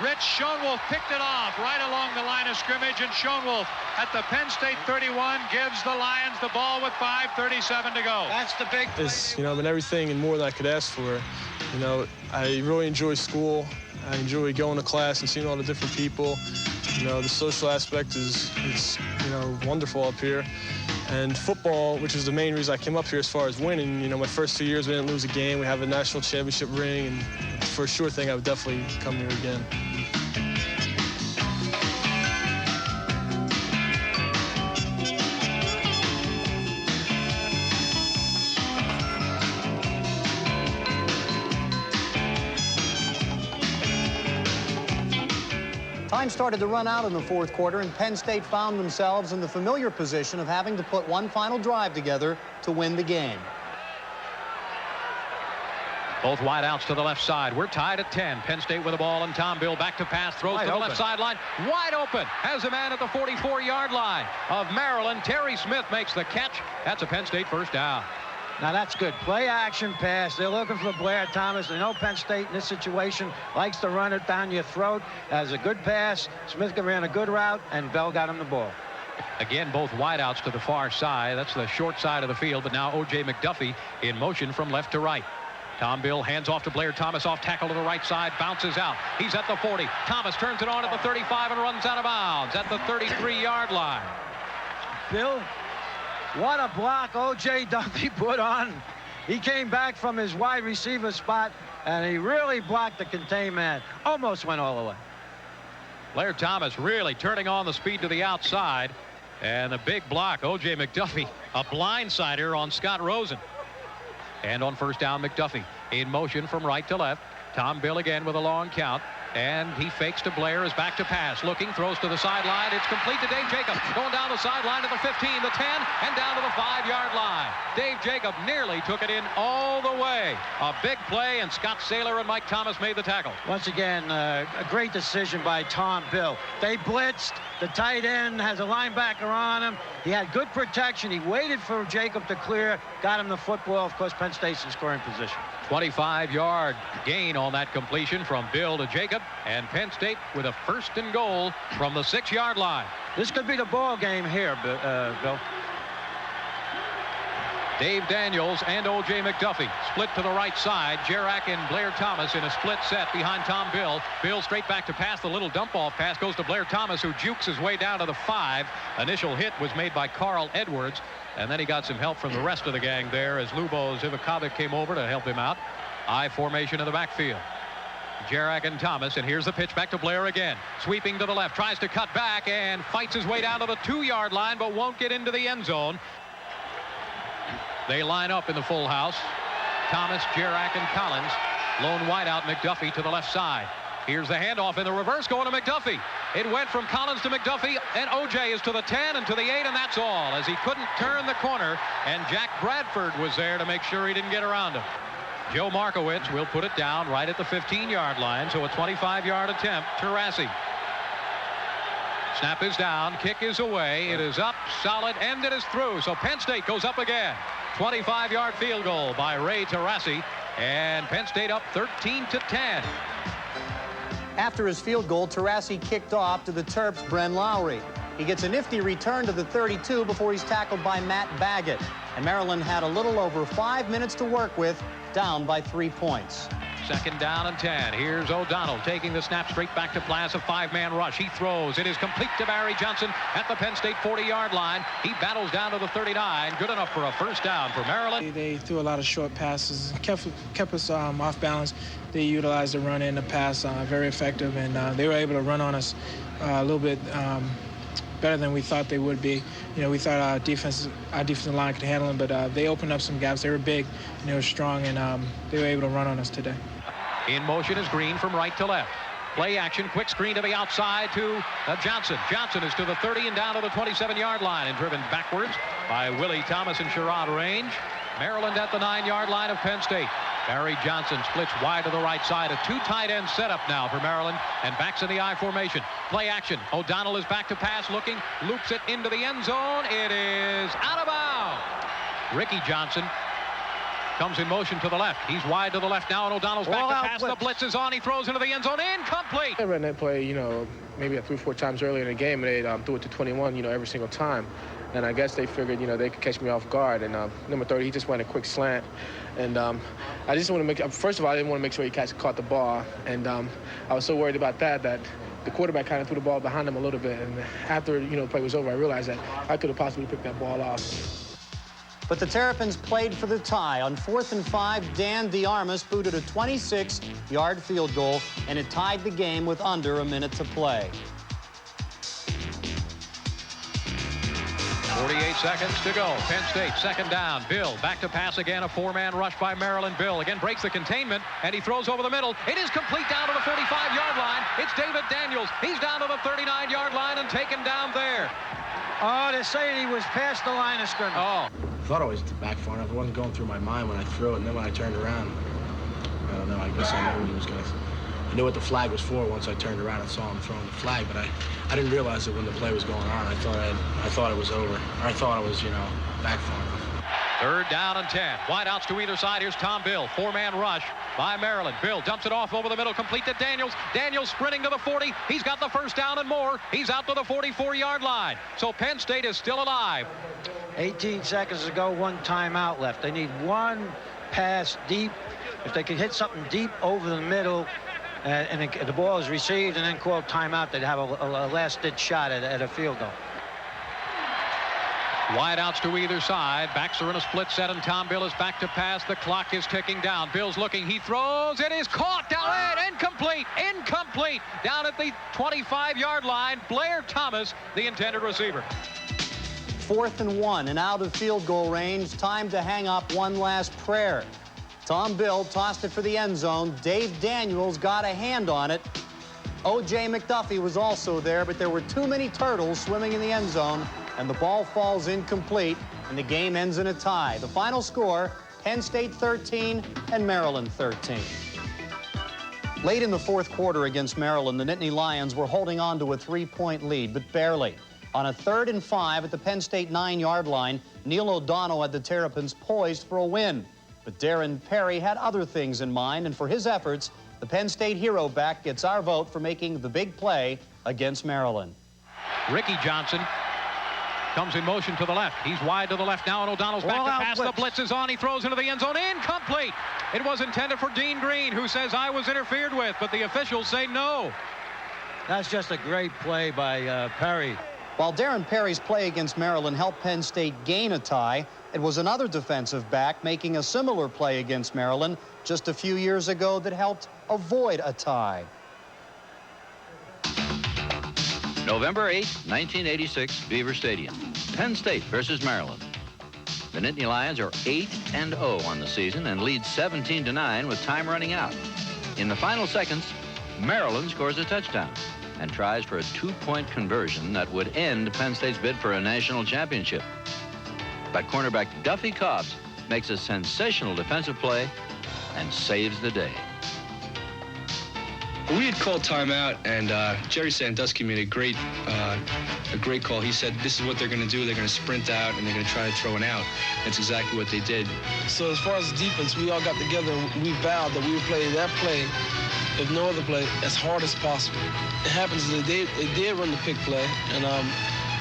Rich Schonewolf picked it off right along the line of scrimmage, and Schonewolf at the Penn State 31 gives the Lions the ball with 5:37 to go. That's the big play. It's, you know, been everything and more than I could ask for. You know, I really enjoy school. I enjoy going to class and seeing all the different people. You know, the social aspect is you know, wonderful up here. And football, which is the main reason I came up here as far as winning, you know, my first 2 years we didn't lose a game. We have a national championship ring, and for a sure thing, I would definitely come here again. Time started to run out in the fourth quarter, and Penn State found themselves in the familiar position of having to put one final drive together to win the game. Both wideouts to the left side. We're tied at 10. Penn State with the ball, and Tom Bill back to pass, throws to the left sideline. Wide open. Has a man at the 44-yard line of Maryland. Terry Smith makes the catch. That's a Penn State first down. Now, that's good. Play action pass. They're looking for Blair Thomas. They know Penn State in this situation likes to run it down your throat. As a good pass. Smith ran a good route, and Bell got him the ball. Again, both wideouts to the far side. That's the short side of the field, but now O.J. McDuffie in motion from left to right. Tom Bill hands off to Blair Thomas, off tackle to the right side, bounces out. He's at the 40. Thomas turns it on at the 35 and runs out of bounds at the 33-yard line. Bill, what a block O.J. Duffy put on. He came back from his wide receiver spot, and he really blocked the contained man. Almost went all the way. Blair Thomas really turning on the speed to the outside. And the big block, O.J. McDuffie, a blindsider on Scott Rosen. And on first down, McDuffie in motion from right to left. Tom Bill again with a long count. And he fakes to Blair, is back to pass. Looking, throws to the sideline. It's complete to Dave Jacob. Going down the sideline to the 15, the 10, and down to the 5-yard line. Dave Jacob nearly took it in all the way. A big play, and Scott Saylor and Mike Thomas made the tackle. Once again, a great decision by Tom Bill. They blitzed. The tight end has a linebacker on him. He had good protection. He waited for Jacob to clear, got him the football. Of course, Penn State's in scoring position. 25-yard gain on that completion from Bill to Jacob, and Penn State with a first and goal from the 6-yard line. This could be the ball game here, Bill. Dave Daniels and O.J. McDuffie split to the right side. Jarak and Blair Thomas in a split set behind Tom Bill. Bill straight back to pass. The little dump-off pass goes to Blair Thomas, who jukes his way down to the 5. Initial hit was made by Carl Edwards, and then he got some help from the rest of the gang there as Lubo Zivikovic came over to help him out. I formation in the backfield. Jarak and Thomas, and here's the pitch back to Blair again. Sweeping to the left, tries to cut back and fights his way down to the 2-yard line, but won't get into the end zone. They line up in the full house. Thomas, Jarak, and Collins. Lone wideout McDuffie to the left side. Here's the handoff in the reverse going to McDuffie. It went from Collins to McDuffie, and O.J. is to the 10 and to the 8, and that's all, as he couldn't turn the corner, and Jack Bradford was there to make sure he didn't get around him. Joe Markowitz will put it down right at the 15-yard line, so a 25-yard attempt. Taurasi. Snap is down, kick is away, it is up, solid, and it is through. So Penn State goes up again. 25-yard field goal by Ray Taurasi, and Penn State up 13-10. After his field goal, Taurasi kicked off to the Terps' Bren Lowry. He gets a nifty return to the 32 before he's tackled by Matt Baggett. And Maryland had a little over 5 minutes to work with, down by 3 points. Second down and 10. Here's O'Donnell taking the snap straight back to Plass, a 5-man rush. He throws. It is complete to Barry Johnson at the Penn State 40-yard line. He battles down to the 39. Good enough for a first down for Maryland. They threw a lot of short passes, kept us off balance. They utilized the run and the pass very effective, and they were able to run on us a little bit better than we thought they would be. You know, we thought our defensive line could handle them, but they opened up some gaps. They were big and they were strong, and they were able to run on us today. In motion is Green from right to left. Play action, quick screen to the outside to Johnson. Johnson is to the 30 and down to the 27-yard line and driven backwards by Willie Thomas and Sherrod Range. Maryland at the 9-yard line of Penn State. Barry Johnson splits wide to the right side. A 2 tight end setup now for Maryland, and backs in the I formation. Play action. O'Donnell is back to pass, looking, loops it into the end zone. It is out of bounds. Ricky Johnson comes in motion to the left. He's wide to the left now, and O'Donnell's back to pass. The blitz is on. He throws into the end zone. Incomplete. I ran that play, you know, maybe 3 or 4 times earlier in the game, and they threw it to 21, you know, every single time. And I guess they figured, you know, they could catch me off guard. And number 30, he just went a quick slant. And I just want to make, first of all, I didn't want to make sure he caught the ball. And I was so worried about that the quarterback kind of threw the ball behind him a little bit. And after, you know, the play was over, I realized that I could have possibly picked that ball off. But the Terrapins played for the tie. On 4th and 5, Dan DeArmas booted a 26-yard field goal, and it tied the game with under a minute to play. 48 seconds to go. Penn State, second down. Bill back to pass again. A 4-man rush by Maryland. Bill again breaks the containment, and he throws over the middle. It is complete down to the 45-yard line. It's David Daniels. He's down to the 39-yard line and taken down there. Oh, they're saying he was past the line of scrimmage. Oh. I thought I was back far enough. It wasn't going through my mind when I threw it, and then when I turned around, I don't know, I guess I knew he was going to... I knew what the flag was for once I turned around and saw him throwing the flag, but I didn't realize it when the play was going on. I thought it was over. Or I thought I was, you know, back far enough. Third down and 10. Wide outs to either side. Here's Tom Bill. 4-man rush by Maryland. Bill dumps it off over the middle, complete to Daniels. Daniels sprinting to the 40. He's got the first down and more. He's out to the 44-yard line. So Penn State is still alive. 18 seconds to go, 1 timeout left. They need 1 pass deep. If they could hit something deep over the middle, and the ball is received and then called timeout, they'd have a last-ditch shot at a field goal. Wide outs to either side. Backs are in a split set, and Tom Bill is back to pass. The clock is ticking down. Bill's looking. He throws. It is caught down and incomplete. Incomplete. Down at the 25-yard line. Blair Thomas, the intended receiver. 4th and 1 and out of field goal range. Time to hang up one last prayer. Tom Bill tossed it for the end zone. Dave Daniels got a hand on it. O.J. McDuffie was also there, but there were too many turtles swimming in the end zone, and the ball falls incomplete, and the game ends in a tie. The final score, Penn State 13 and Maryland 13. Late in the 4th quarter against Maryland, the Nittany Lions were holding on to a 3-point lead, but barely. On a 3rd and 5 at the Penn State 9-yard line, Neil O'Donnell had the Terrapins poised for a win. But Darren Perry had other things in mind, and for his efforts, the Penn State hero back gets our vote for making the big play against Maryland. Ricky Johnson comes in motion to the left. He's wide to the left now, and O'Donnell's back to pass. The blitz is on. He throws into the end zone. Incomplete. It was intended for Dean Green, who says I was interfered with, but the officials say no. That's just a great play by Perry. While Darren Perry's play against Maryland helped Penn State gain a tie, it was another defensive back making a similar play against Maryland just a few years ago that helped avoid a tie. November 8, 1986, Beaver Stadium. Penn State versus Maryland. The Nittany Lions are 8-0 on the season and lead 17-9 with time running out. In the final seconds, Maryland scores a touchdown. and tries for a 2-point conversion that would end Penn State's bid for a national championship. But cornerback Duffy Cobbs makes a sensational defensive play and saves the day. We had called timeout, and Jerry Sandusky made a great call. He said, this is what they're going to do. They're going to sprint out, and they're going to try to throw an out. That's exactly what they did. So as far as defense, we all got together and we vowed that we would play that play, if no other play, as hard as possible. It happens that they did run the pick play, and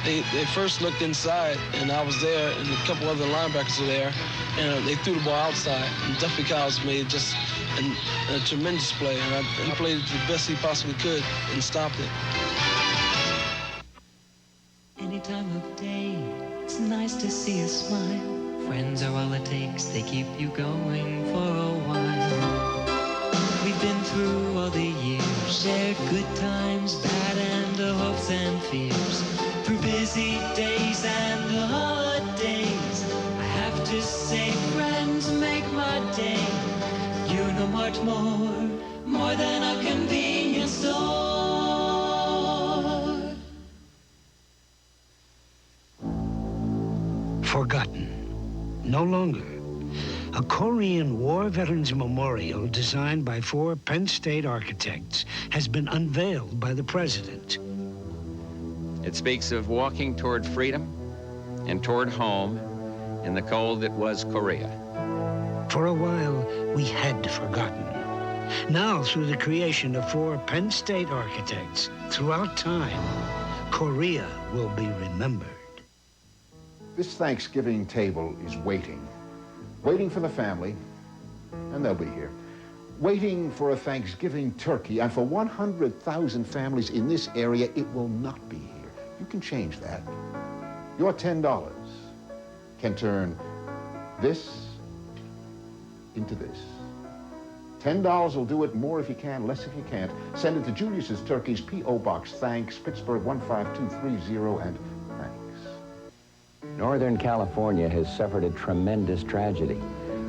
they first looked inside, and I was there, and a couple other linebackers were there, and they threw the ball outside, and Duffy Cobbs made just a tremendous play, and he played it the best he possibly could and stopped it. Any time of day, it's nice to see a smile. Friends are all it takes, they keep you going for a while. We've been through all the years, shared good times, bad and the hopes and fears. Through busy days and the holidays, I have to say friends make my day. You know much more than a convenience store. Forgotten. No longer. A Korean War Veterans Memorial designed by 4 Penn State architects has been unveiled by the president. It speaks of walking toward freedom and toward home in the cold that was Korea. For a while, we had forgotten. Now, through the creation of 4 Penn State architects, throughout time, Korea will be remembered. This Thanksgiving table is waiting. Waiting for the family, and they'll be here. Waiting for a Thanksgiving turkey, and for 100,000 families in this area, it will not be here. You can change that. Your $10 can turn this into this. $10 will do it, more if you can, less if you can't. Send it to Julius's Turkeys, P.O. Box, thanks, Pittsburgh 15230, and thanks. Northern California has suffered a tremendous tragedy,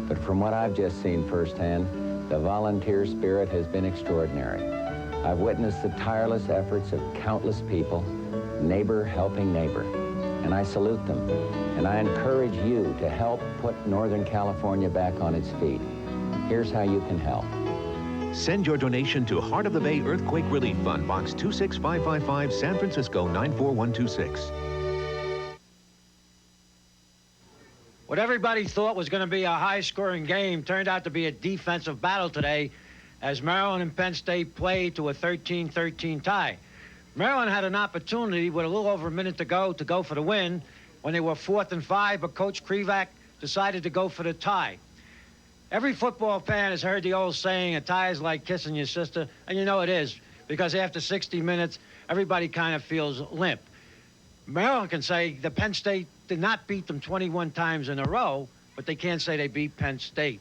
but from what I've just seen firsthand, the volunteer spirit has been extraordinary. I've witnessed the tireless efforts of countless people, neighbor helping neighbor, and I salute them. And I encourage you to help put Northern California back on its feet. Here's how you can help. Send your donation to Heart of the Bay Earthquake Relief Fund, Box 26555, San Francisco 94126. What everybody thought was going to be a high-scoring game turned out to be a defensive battle today as Maryland and Penn State played to a 13-13 tie. Maryland had an opportunity with a little over a minute to go for the win when they were 4th and 5, but Coach Krivak decided to go for the tie. Every football fan has heard the old saying, a tie is like kissing your sister, and you know it is, because after 60 minutes, everybody kind of feels limp. Maryland can say the Penn State did not beat them 21 times in a row, but they can't say they beat Penn State.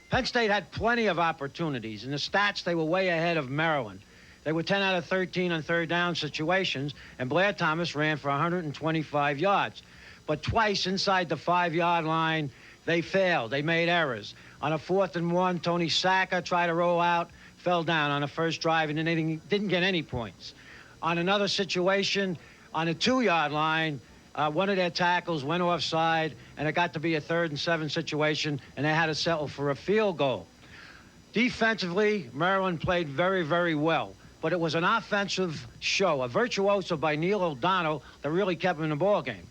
Penn State had plenty of opportunities. In the stats, they were way ahead of Maryland. They were 10 out of 13 on third down situations, and Blair Thomas ran for 125 yards. But twice inside the 5-yard line, they failed. They made errors. On a 4th and 1, Tony Sacca tried to roll out, fell down on the first drive, and then they didn't get any points. On another situation, on a 2-yard line, one of their tackles went offside, and it got to be a 3rd and 7 situation, and they had to settle for a field goal. Defensively, Maryland played very, very well, but it was an offensive show, a virtuoso by Neil O'Donnell that really kept him in the ballgame.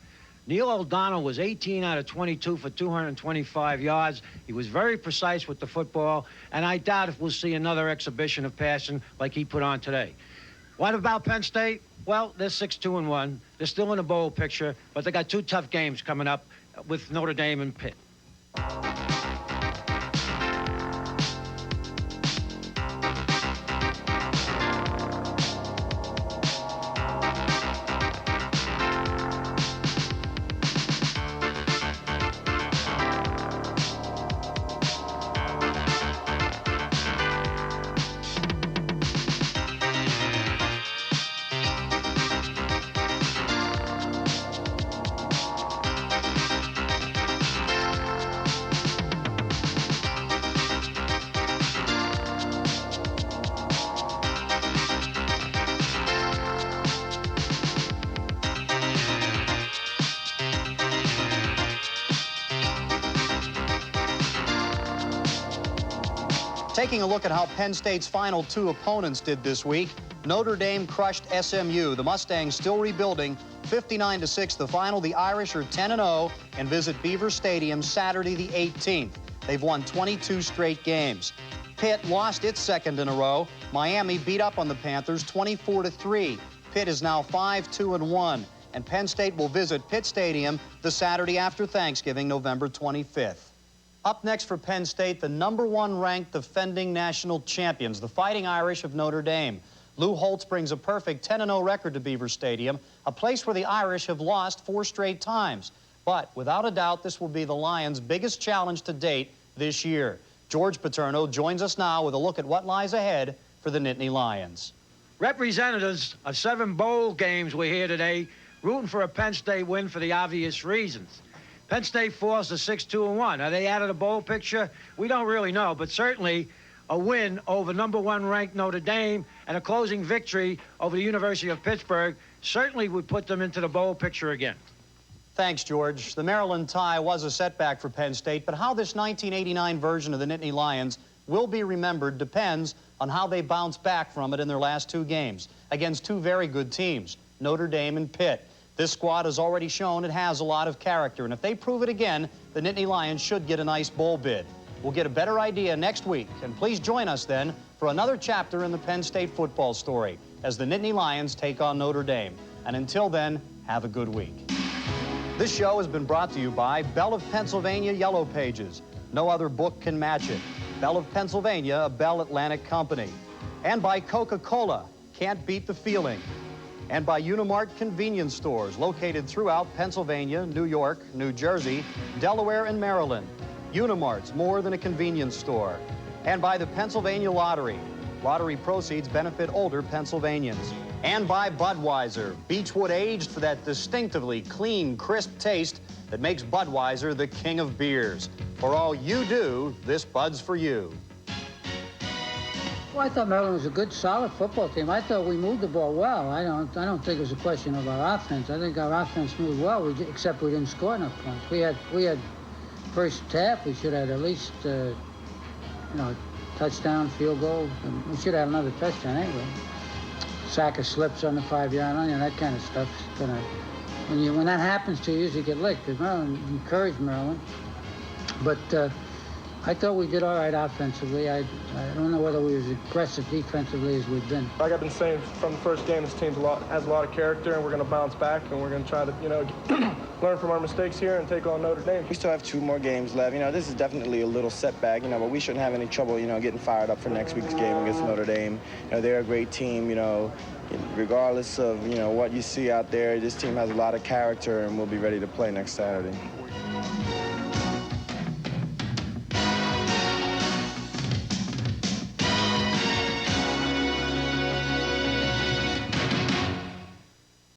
Neil O'Donnell was 18 out of 22 for 225 yards. He was very precise with the football, and I doubt if we'll see another exhibition of passing like he put on today. What about Penn State? Well, they're 6-2-1. They're still in the bowl picture, but they got 2 tough games coming up with Notre Dame and Pitt. Taking a look at how Penn State's final two opponents did this week, Notre Dame crushed SMU. The Mustangs still rebuilding. 59-6 the final. The Irish are 10-0 and visit Beaver Stadium Saturday the 18th. They've won 22 straight games. Pitt lost its second in a row. Miami beat up on the Panthers 24-3. Pitt is now 5-2-1. And Penn State will visit Pitt Stadium the Saturday after Thanksgiving, November 25th. Up next for Penn State, the #1 ranked defending national champions, the Fighting Irish of Notre Dame. Lou Holtz brings a perfect 10-0 record to Beaver Stadium, a place where the Irish have lost 4 straight times. But without a doubt, this will be the Lions' biggest challenge to date this year. George Paterno joins us now with a look at what lies ahead for the Nittany Lions. Representatives of 7 bowl games we're here today, rooting for a Penn State win for the obvious reasons. Penn State falls to 6-2-1. Are they out of the bowl picture? We don't really know, but certainly a win over #1 ranked Notre Dame and a closing victory over the University of Pittsburgh certainly would put them into the bowl picture again. Thanks, George. The Maryland tie was a setback for Penn State, but how this 1989 version of the Nittany Lions will be remembered depends on how they bounce back from it in their last 2 games against 2 very good teams, Notre Dame and Pitt. This squad has already shown it has a lot of character, and if they prove it again, the Nittany Lions should get a nice bowl bid. We'll get a better idea next week, and please join us then for another chapter in the Penn State football story as the Nittany Lions take on Notre Dame. And until then, have a good week. This show has been brought to you by Bell of Pennsylvania Yellow Pages. No other book can match it. Bell of Pennsylvania, a Bell Atlantic company. And by Coca-Cola, can't beat the feeling. And by Unimart convenience stores located throughout Pennsylvania, New York, New Jersey, Delaware, and Maryland. Unimart's more than a convenience store. And by the Pennsylvania Lottery. Lottery proceeds benefit older Pennsylvanians. And by Budweiser, Beechwood aged for that distinctively clean, crisp taste that makes Budweiser the king of beers. For all you do, this Bud's for you. Well, I thought Maryland was a good, solid football team. I thought we moved the ball well. I don't think it was a question of our offense. I think our offense moved well, except we didn't score enough points. We had first half, we should have at least, touchdown, field goal. We should have another touchdown anyway. Sack of slips on the 5-yard line, that kind of stuff. When that happens to you, you usually get licked. Because Maryland encouraged Maryland, but I thought we did all right offensively. I don't know whether we were as aggressive defensively as we've been. Like I've been saying from the first game, this team has a lot of character, and we're going to bounce back, and we're going to try to, learn from our mistakes here and take on Notre Dame. We still have 2 more games left. This is definitely a little setback, but we shouldn't have any trouble, getting fired up for next week's game against Notre Dame. They're a great team, regardless of, what you see out there. This team has a lot of character, and we'll be ready to play next Saturday.